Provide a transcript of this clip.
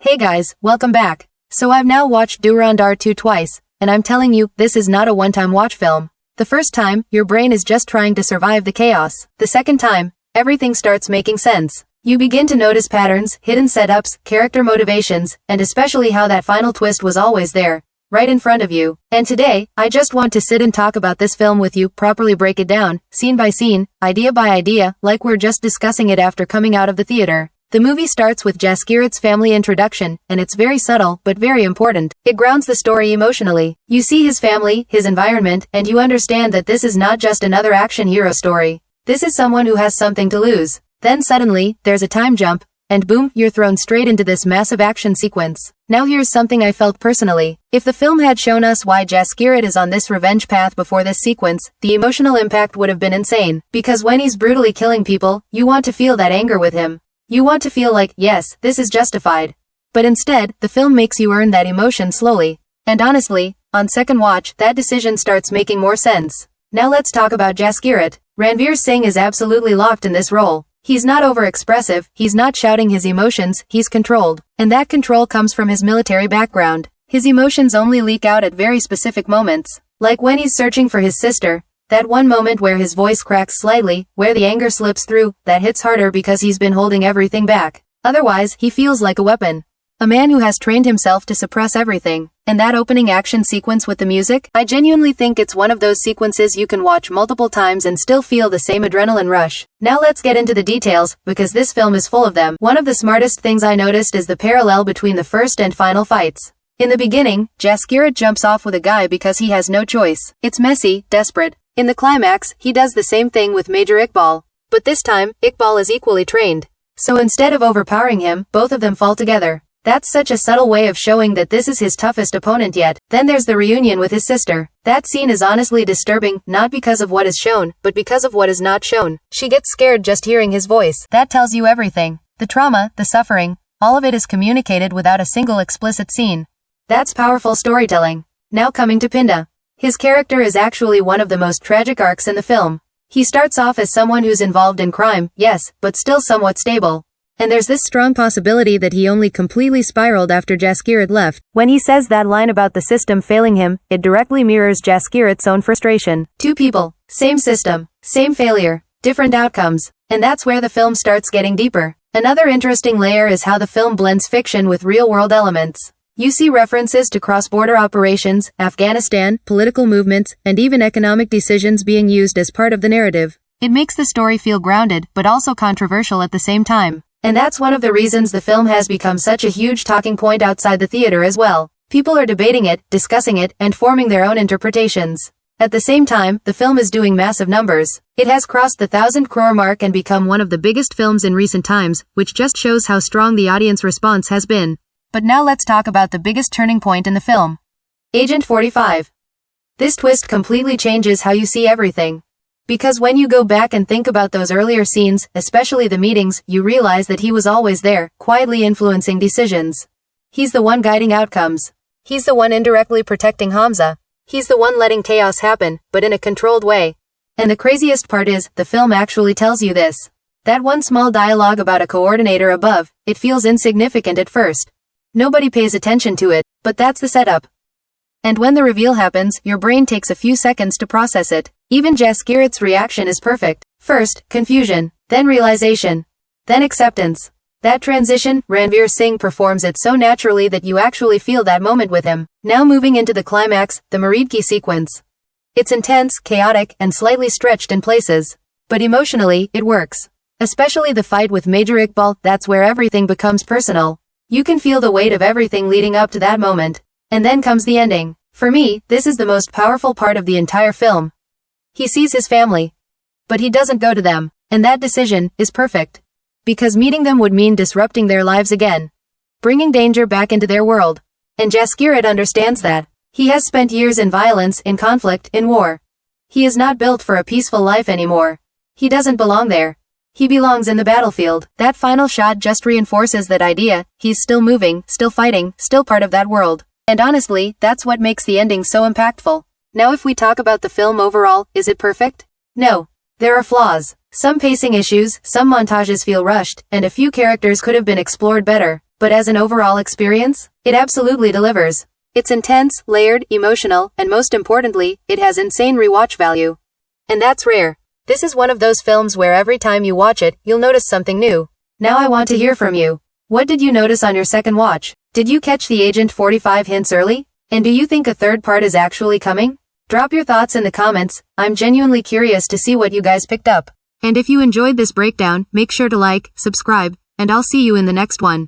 Hey guys, welcome back. So I've now watched Dhurandhar 2 twice, and I'm telling you, this is not a one-time watch film. The first time, your brain is just trying to survive the chaos. The second time, everything starts making sense. You begin to notice patterns, hidden setups, character motivations, and especially how that final twist was always there, right in front of you. And today, I just want to sit and talk about this film with you, properly break it down, scene by scene, idea by idea, like we're just discussing it after coming out of the theater. The movie starts with Jaskirat's family introduction, and it's very subtle, but very important. It grounds the story emotionally. You see his family, his environment, and you understand that this is not just another action hero story. This is someone who has something to lose. Then suddenly, there's a time jump, and boom, you're thrown straight into this massive action sequence. Now here's something I felt personally. If the film had shown us why Jaskirat is on this revenge path before this sequence, the emotional impact would have been insane. Because when he's brutally killing people, you want to feel that anger with him. You want to feel like, yes, this is justified. But instead, the film makes you earn that emotion slowly. And honestly, on second watch, that decision starts making more sense. Now let's talk about Jaskirat. Ranveer Singh is absolutely locked in this role. He's not over-expressive, he's not shouting his emotions, he's controlled. And that control comes from his military background. His emotions only leak out at very specific moments. Like when he's searching for his sister. That one moment where his voice cracks slightly, where the anger slips through, that hits harder because he's been holding everything back. Otherwise, he feels like a weapon. A man who has trained himself to suppress everything. And that opening action sequence with the music, I genuinely think it's one of those sequences you can watch multiple times and still feel the same adrenaline rush. Now let's get into the details, because this film is full of them. One of the smartest things I noticed is the parallel between the first and final fights. In the beginning, Jaskirat jumps off with a guy because he has no choice. It's messy, desperate. In the climax, he does the same thing with Major Iqbal. But this time, Iqbal is equally trained. So instead of overpowering him, both of them fall together. That's such a subtle way of showing that this is his toughest opponent yet. Then there's the reunion with his sister. That scene is honestly disturbing, not because of what is shown, but because of what is not shown. She gets scared just hearing his voice. That tells you everything. The trauma, the suffering, all of it is communicated without a single explicit scene. That's powerful storytelling. Now coming to Pinda. His character is actually one of the most tragic arcs in the film. He starts off as someone who's involved in crime, yes, but still somewhat stable. And there's this strong possibility that he only completely spiraled after Jaskirat left. When he says that line about the system failing him, it directly mirrors Jaskirat's own frustration. Two people, same system, same failure, different outcomes. And that's where the film starts getting deeper. Another interesting layer is how the film blends fiction with real-world elements. You see references to cross-border operations, Afghanistan, political movements, and even economic decisions being used as part of the narrative. It makes the story feel grounded, but also controversial at the same time. And that's one of the reasons the film has become such a huge talking point outside the theater as well. People are debating it, discussing it, and forming their own interpretations. At the same time, the film is doing massive numbers. It has crossed the 1,000 crore mark and become one of the biggest films in recent times, which just shows how strong the audience response has been. But now let's talk about the biggest turning point in the film. Agent 45. This twist completely changes how you see everything. Because when you go back and think about those earlier scenes, especially the meetings, you realize that he was always there, quietly influencing decisions. He's the one guiding outcomes. He's the one indirectly protecting Hamza. He's the one letting chaos happen, but in a controlled way. And the craziest part is, the film actually tells you this. That one small dialogue about a coordinator above, it feels insignificant at first. Nobody pays attention to it, but that's the setup. And when the reveal happens, your brain takes a few seconds to process it. Even Jaskirat's reaction is perfect. First, confusion, then realization, then acceptance. That transition, Ranveer Singh performs it so naturally that you actually feel that moment with him. Now moving into the climax, the Maridki sequence. It's intense, chaotic, and slightly stretched in places. But emotionally, it works. Especially the fight with Major Iqbal, that's where everything becomes personal. You can feel the weight of everything leading up to that moment. And then comes the ending. For me, this is the most powerful part of the entire film. He sees his family. But he doesn't go to them. And that decision is perfect. Because meeting them would mean disrupting their lives again. Bringing danger back into their world. And Jaskirat understands that. He has spent years in violence, in conflict, in war. He is not built for a peaceful life anymore. He doesn't belong there. He belongs in the battlefield. That final shot just reinforces that idea. He's still moving, still fighting, still part of that world. And honestly, that's what makes the ending so impactful. Now if we talk about the film overall, is it perfect? No. There are flaws. Some pacing issues, some montages feel rushed, and a few characters could have been explored better. but as an overall experience, it absolutely delivers. It's intense, layered, emotional, and most importantly, it has insane rewatch value. And that's rare. This is one of those films where every time you watch it, you'll notice something new. Now I want to hear from you. What did you notice on your second watch? Did you catch the Agent 45 hints early? And do you think a third part is actually coming? Drop your thoughts in the comments. I'm genuinely curious to see what you guys picked up. And if you enjoyed this breakdown, make sure to like, subscribe, and I'll see you in the next one.